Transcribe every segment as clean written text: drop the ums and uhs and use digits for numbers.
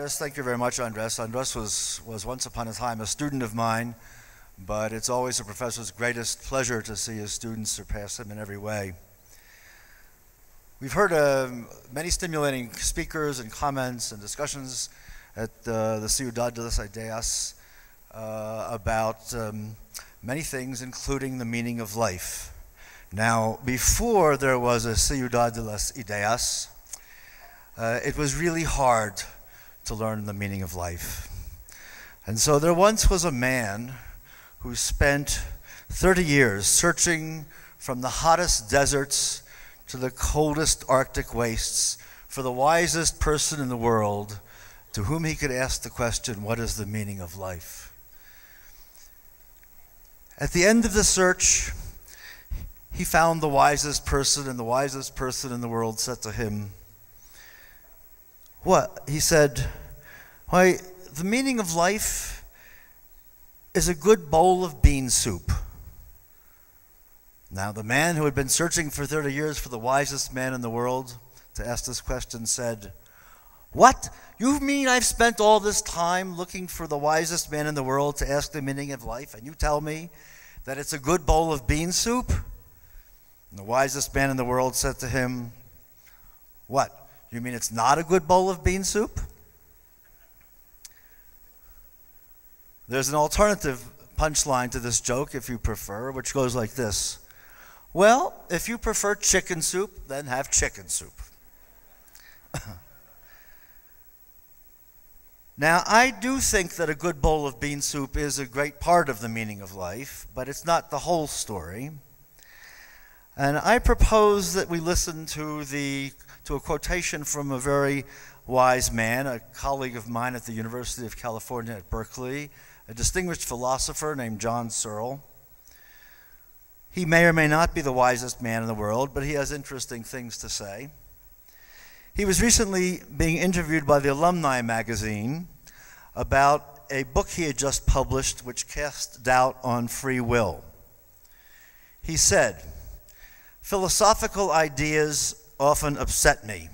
Andres. Thank you very much, Andres. Andres was once upon a time a student of mine, but it's always a professor's greatest pleasure to see his students surpass him in every way. We've heard many stimulating speakers and comments and discussions at the Ciudad de las Ideas about many things, including the meaning of life. Now, before there was a Ciudad de las Ideas, it was really hard to learn the meaning of life. And so there once was a man who spent 30 years searching from the hottest deserts to the coldest Arctic wastes for the wisest person in the world to whom he could ask the question, what is the meaning of life? At the end of the search, he found the wisest person, and the wisest person in the world said to him, what? He said, why, the meaning of life is a good bowl of bean soup. Now, the man who had been searching for 30 years for the wisest man in the world to ask this question said, what? You mean I've spent all this time looking for the wisest man in the world to ask the meaning of life, and you tell me that it's a good bowl of bean soup? And the wisest man in the world said to him, what? You mean it's not a good bowl of bean soup? There's an alternative punchline to this joke, if you prefer, which goes like this. Well, if you prefer chicken soup, then have chicken soup. Now, I do think that a good bowl of bean soup is a great part of the meaning of life, but it's not the whole story. And I propose that we listen to a quotation from a very wise man, a colleague of mine at the University of California at Berkeley, a distinguished philosopher named John Searle. He may or may not be the wisest man in the world, but he has interesting things to say. He was recently being interviewed by the Alumni magazine about a book he had just published which cast doubt on free will. He said, philosophical ideas often upset me.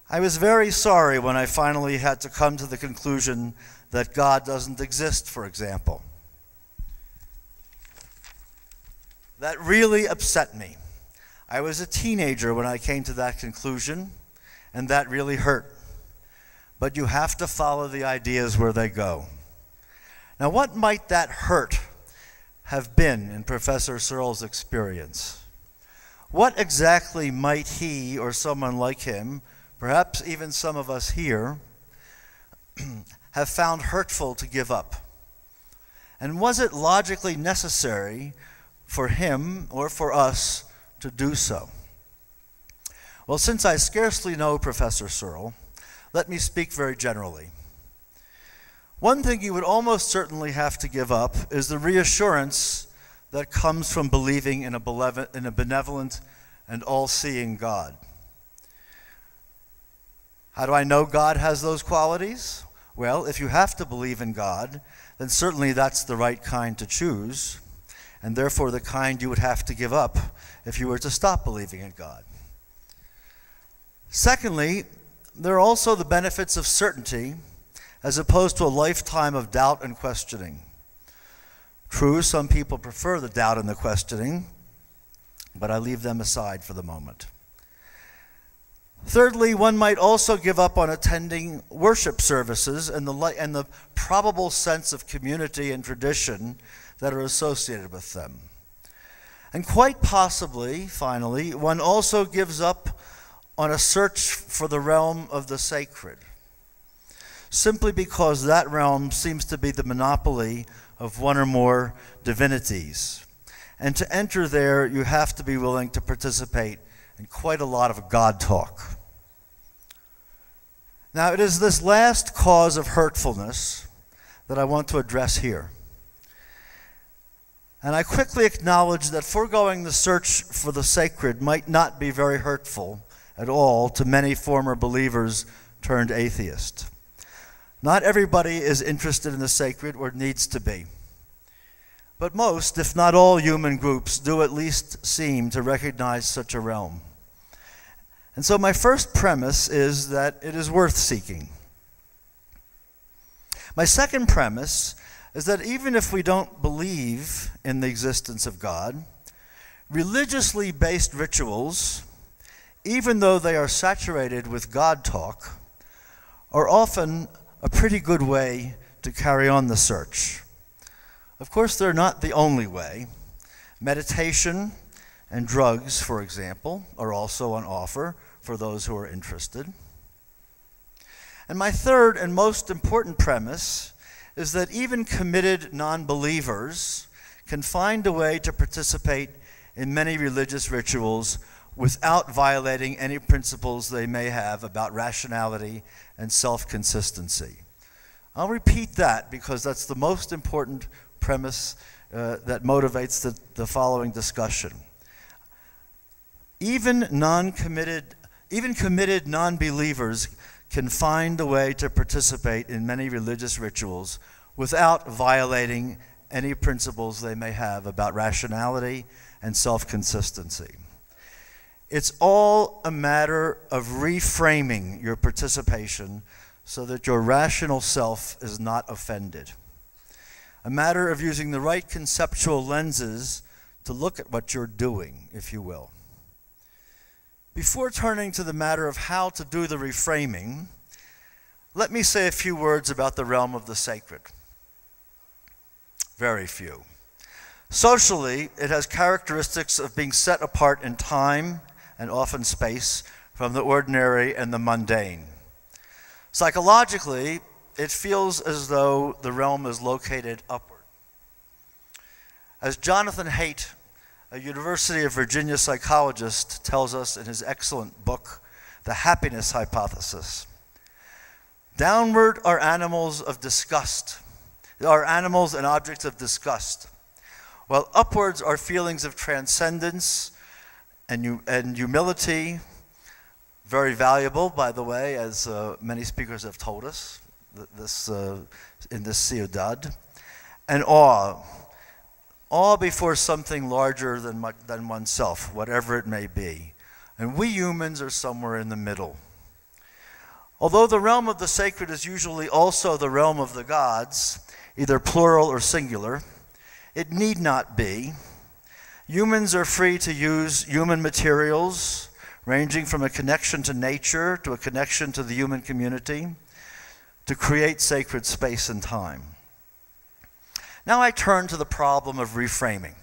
I was very sorry when I finally had to come to the conclusion that God doesn't exist, for example. That really upset me. I was a teenager when I came to that conclusion, and that really hurt. But you have to follow the ideas where they go. Now, what might that hurt have been in Professor Searle's experience? What exactly might he or someone like him, perhaps even some of us here, have found hurtful to give up? And was it logically necessary for him or for us to do so? Well, since I scarcely know Professor Searle, let me speak very generally. One thing you would almost certainly have to give up is the reassurance that comes from believing in a benevolent and all-seeing God. How do I know God has those qualities? Well, if you have to believe in God, then certainly that's the right kind to choose, and therefore the kind you would have to give up if you were to stop believing in God. Secondly, there are also the benefits of certainty as opposed to a lifetime of doubt and questioning. True, some people prefer the doubt and the questioning, but I leave them aside for the moment. Thirdly, one might also give up on attending worship services and the probable sense of community and tradition that are associated with them. And quite possibly, finally, one also gives up on a search for the realm of the sacred, simply because that realm seems to be the monopoly of one or more divinities. And to enter there, you have to be willing to participate in quite a lot of God talk. Now, it is this last cause of hurtfulness that I want to address here. And I quickly acknowledge that foregoing the search for the sacred might not be very hurtful at all to many former believers turned atheist. Not everybody is interested in the sacred or needs to be. But most, if not all, human groups do at least seem to recognize such a realm. And so my first premise is that it is worth seeking. My second premise is that even if we don't believe in the existence of God, religiously based rituals, even though they are saturated with God talk, are often a pretty good way to carry on the search. Of course, they're not the only way. Meditation and drugs, for example, are also on offer for those who are interested. And my third and most important premise is that even committed non-believers can find a way to participate in many religious rituals without violating any principles they may have about rationality and self-consistency. I'll repeat that because that's the most important premise that motivates the following discussion. Even committed non-believers can find a way to participate in many religious rituals without violating any principles they may have about rationality and self-consistency. It's all a matter of reframing your participation so that your rational self is not offended. A matter of using the right conceptual lenses to look at what you're doing, if you will. Before turning to the matter of how to do the reframing, let me say a few words about the realm of the sacred. Very few. Socially, it has characteristics of being set apart in time and often space from the ordinary and the mundane. Psychologically, it feels as though the realm is located upward. As Jonathan Haidt, a University of Virginia psychologist, tells us in his excellent book, The Happiness Hypothesis, downward are animals of disgust, are animals and objects of disgust, while upwards are feelings of transcendence and humility, very valuable, by the way, as many speakers have told us in this ciudad, and awe. Awe before something larger than oneself, whatever it may be. And we humans are somewhere in the middle. Although the realm of the sacred is usually also the realm of the gods, either plural or singular, it need not be. Humans are free to use human materials, ranging from a connection to nature to a connection to the human community, to create sacred space and time. Now I turn to the problem of reframing.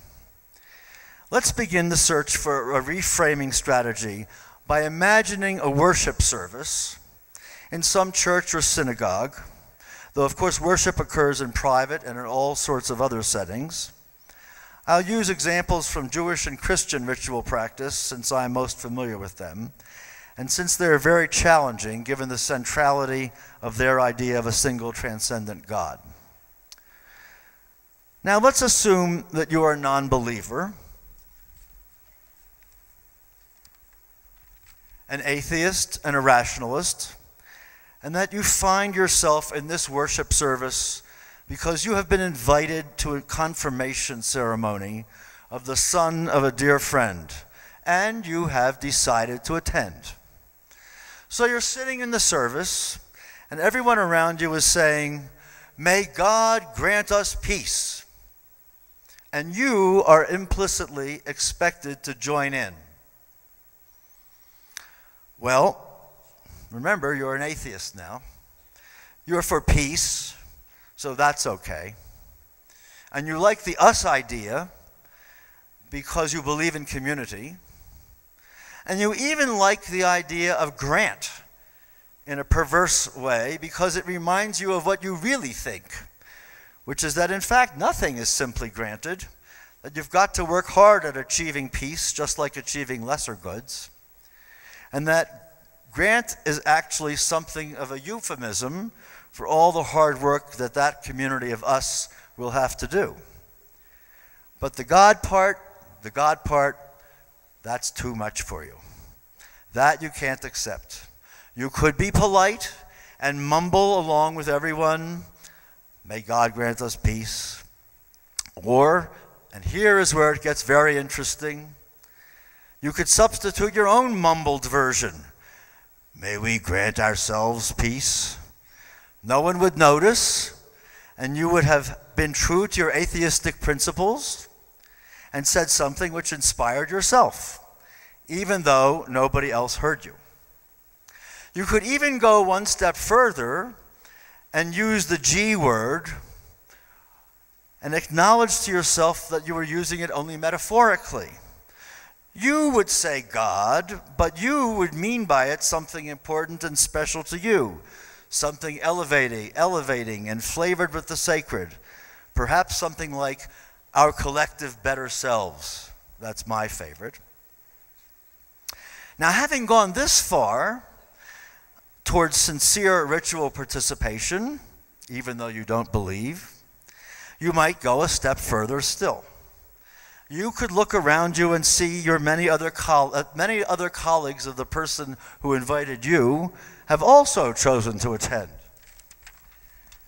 Let's begin the search for a reframing strategy by imagining a worship service in some church or synagogue, though of course worship occurs in private and in all sorts of other settings. I'll use examples from Jewish and Christian ritual practice since I'm most familiar with them, and since they're very challenging given the centrality of their idea of a single transcendent God. Now let's assume that you are a non-believer, an atheist and a rationalist, and that you find yourself in this worship service because you have been invited to a confirmation ceremony of the son of a dear friend, and you have decided to attend. So you're sitting in the service, and everyone around you is saying, "May God grant us peace." And you are implicitly expected to join in. Well, remember, you're an atheist now. You're for peace, so that's okay. And you like the us idea because you believe in community. And you even like the idea of grant in a perverse way because it reminds you of what you really think, which is that in fact nothing is simply granted, that you've got to work hard at achieving peace just like achieving lesser goods, and that grant is actually something of a euphemism for all the hard work that that community of us will have to do. But the God part, that's too much for you. That you can't accept. You could be polite and mumble along with everyone, "May God grant us peace." Or, and here is where it gets very interesting, you could substitute your own mumbled version. "May we grant ourselves peace." No one would notice, and you would have been true to your atheistic principles and said something which inspired yourself, even though nobody else heard you. You could even go one step further and use the G word and acknowledge to yourself that you were using it only metaphorically. You would say God, but you would mean by it something important and special to you, something elevating and flavored with the sacred, perhaps something like our collective better selves. That's my favorite. Now, having gone this far towards sincere ritual participation, even though you don't believe, you might go a step further still. You could look around you and see your many other colleagues of the person who invited you have also chosen to attend.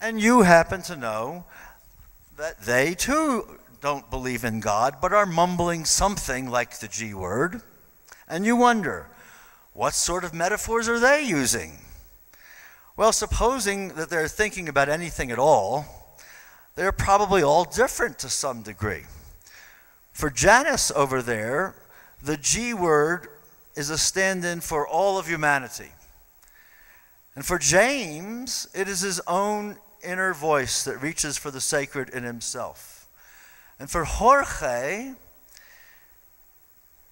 And you happen to know that they too don't believe in God, but are mumbling something like the G word. And you wonder, what sort of metaphors are they using? Well, supposing that they're thinking about anything at all, they're probably all different to some degree. For Janice over there, the G word is a stand-in for all of humanity. And for James, it is his own inner voice that reaches for the sacred in himself. And for Jorge,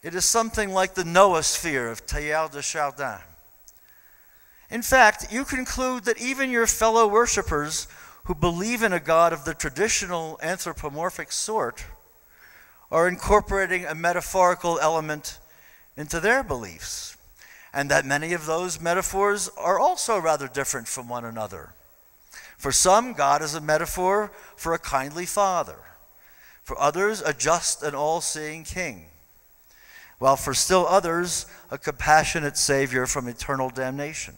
it is something like the noosphere of Teilhard de Chardin. In fact, you conclude that even your fellow worshippers who believe in a God of the traditional anthropomorphic sort are incorporating a metaphorical element into their beliefs, and that many of those metaphors are also rather different from one another. For some, God is a metaphor for a kindly father. For others, a just and all-seeing king. While for still others, a compassionate savior from eternal damnation.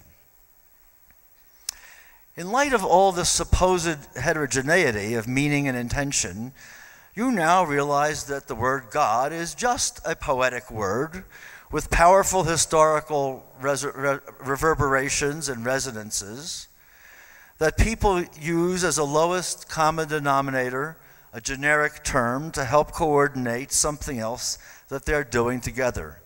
In light of all this supposed heterogeneity of meaning and intention, you now realize that the word God is just a poetic word with powerful historical reverberations and resonances that people use as a lowest common denominator, a generic term to help coordinate something else that they're doing together,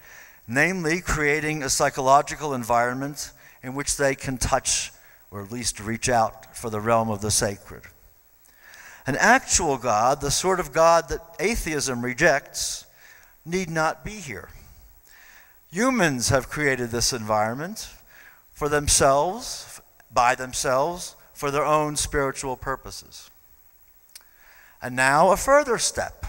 namely creating a psychological environment in which they can touch or at least reach out for the realm of the sacred. An actual God, the sort of God that atheism rejects, need not be here. Humans have created this environment for themselves, by themselves, for their own spiritual purposes. And now a further step.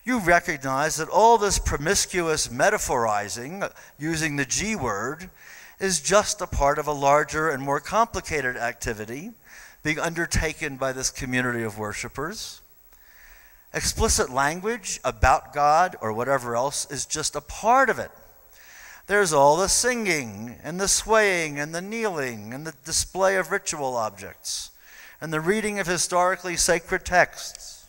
You recognize that all this promiscuous metaphorizing, using the G word, is just a part of a larger and more complicated activity being undertaken by this community of worshipers. Explicit language about God or whatever else is just a part of it. There's all the singing and the swaying and the kneeling and the display of ritual objects and the reading of historically sacred texts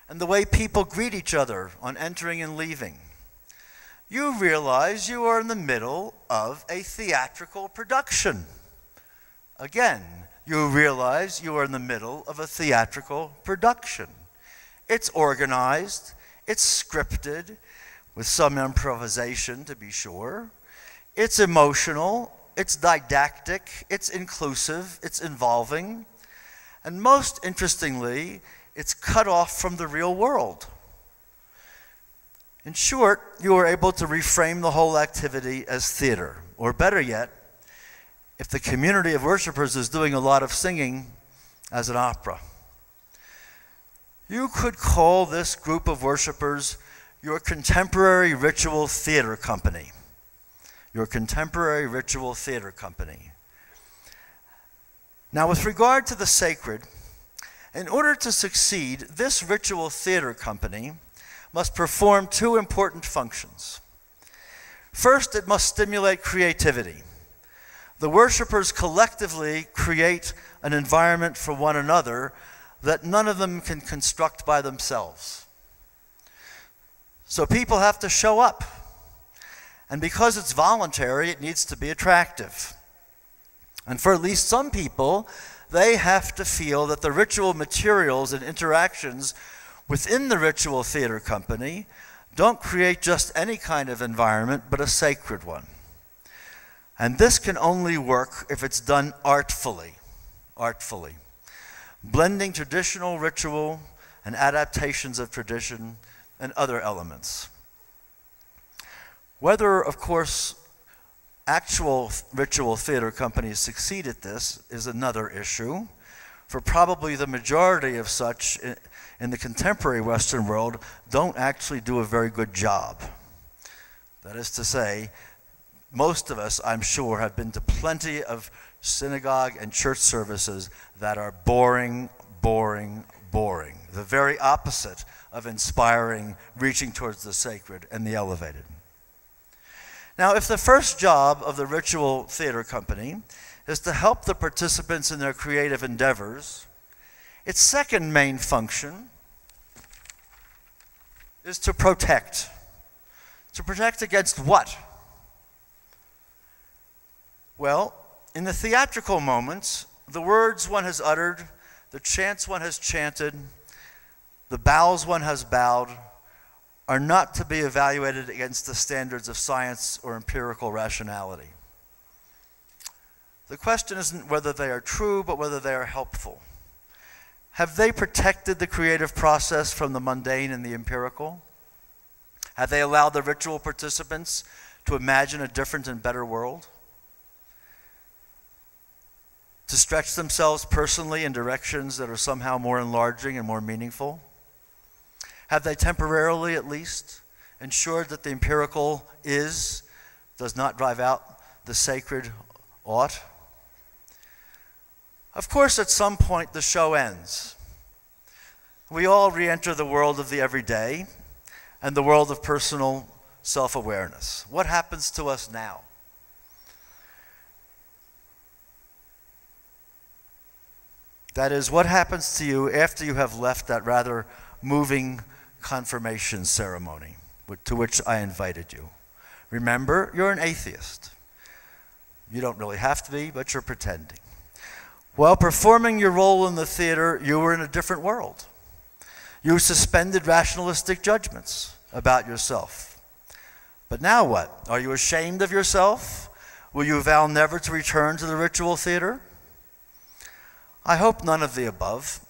and the way people greet each other on entering and leaving. You realize you are in the middle of a theatrical production. Again, you realize you are in the middle of a theatrical production. It's organized, it's scripted, with some improvisation to be sure. It's emotional, it's didactic, it's inclusive, it's involving, and most interestingly, it's cut off from the real world. In short, you are able to reframe the whole activity as theater, or better yet, if the community of worshipers is doing a lot of singing, as an opera. You could call this group of worshipers your contemporary ritual theater company. Your contemporary ritual theater company. Now, with regard to the sacred, in order to succeed, this ritual theater company must perform two important functions. First, it must stimulate creativity. The worshipers collectively create an environment for one another that none of them can construct by themselves. So people have to show up. And because it's voluntary, it needs to be attractive. And for at least some people, they have to feel that the ritual materials and interactions within the ritual theater company don't create just any kind of environment, but a sacred one. And this can only work if it's done artfully, blending traditional ritual and adaptations of tradition and other elements. Whether, of course, actual ritual theater companies succeed at this is another issue, for probably the majority of such in the contemporary Western world don't actually do a very good job. That is to say, most of us, I'm sure, have been to plenty of synagogue and church services that are boring, boring, boring. The very opposite of inspiring, reaching towards the sacred and the elevated. Now, if the first job of the ritual theater company is to help the participants in their creative endeavors, its second main function is to protect. To protect against what? Well, in the theatrical moments, the words one has uttered, the chants one has chanted, the bows one has bowed, are not to be evaluated against the standards of science or empirical rationality. The question isn't whether they are true, but whether they are helpful. Have they protected the creative process from the mundane and the empirical? Have they allowed the ritual participants to imagine a different and better world? To stretch themselves personally in directions that are somehow more enlarging and more meaningful? Have they temporarily, at least, ensured that the empirical does not drive out the sacred ought? Of course, at some point, the show ends. We all re-enter the world of the everyday and the world of personal self-awareness. What happens to us now? That is, what happens to you after you have left that rather moving confirmation ceremony to which I invited you? Remember, you're an atheist. You don't really have to be, but you're pretending. While performing your role in the theater, you were in a different world. You suspended rationalistic judgments about yourself. But now what? Are you ashamed of yourself? Will you vow never to return to the ritual theater? I hope none of the above,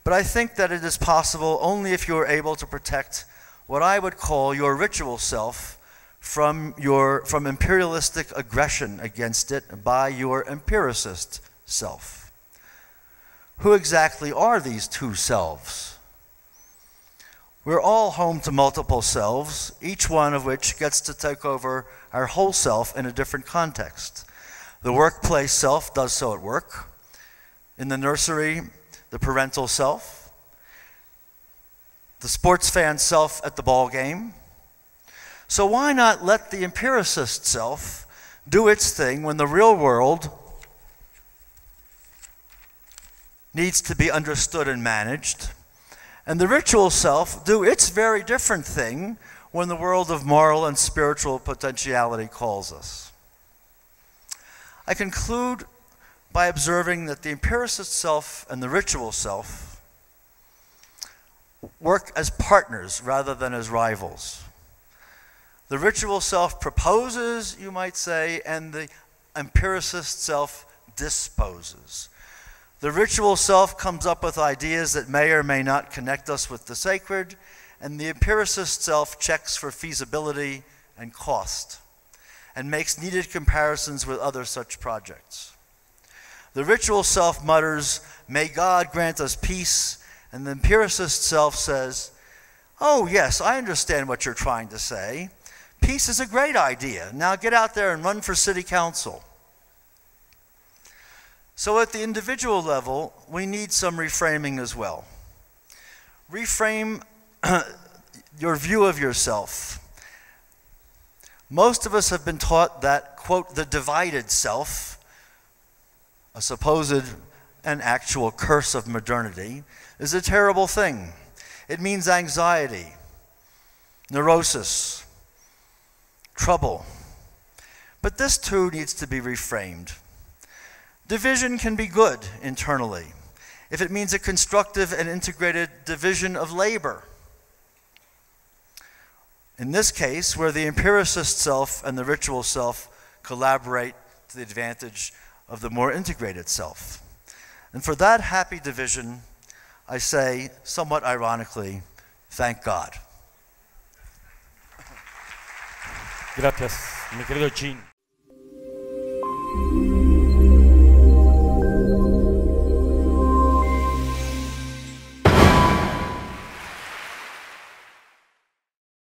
but I think that it is possible only if you are able to protect what I would call your ritual self from imperialistic aggression against it by your empiricist self. Who exactly are these two selves? We're all home to multiple selves, each one of which gets to take over our whole self in a different context. The workplace self does so at work. In the nursery, the parental self. The sports fan self at the ball game. So why not let the empiricist self do its thing when the real world needs to be understood and managed, and the ritual self do its very different thing when the world of moral and spiritual potentiality calls us. I conclude by observing that the empiricist self and the ritual self work as partners rather than as rivals. The ritual self proposes, you might say, and the empiricist self disposes. The ritual self comes up with ideas that may or may not connect us with the sacred, and the empiricist self checks for feasibility and cost, and makes needed comparisons with other such projects. The ritual self mutters, "May God grant us peace," and the empiricist self says, "Oh yes, I understand what you're trying to say. Peace is a great idea. Now get out there and run for city council." So at the individual level, we need some reframing as well. Reframe your view of yourself. Most of us have been taught that, quote, the divided self, a supposed and actual curse of modernity, is a terrible thing. It means anxiety, neurosis, trouble. But this too needs to be reframed. Division can be good internally if it means a constructive and integrated division of labor. In this case, where the empiricist self and the ritual self collaborate to the advantage of the more integrated self. And for that happy division, I say, somewhat ironically, thank God. Gracias, mi querido Eugene.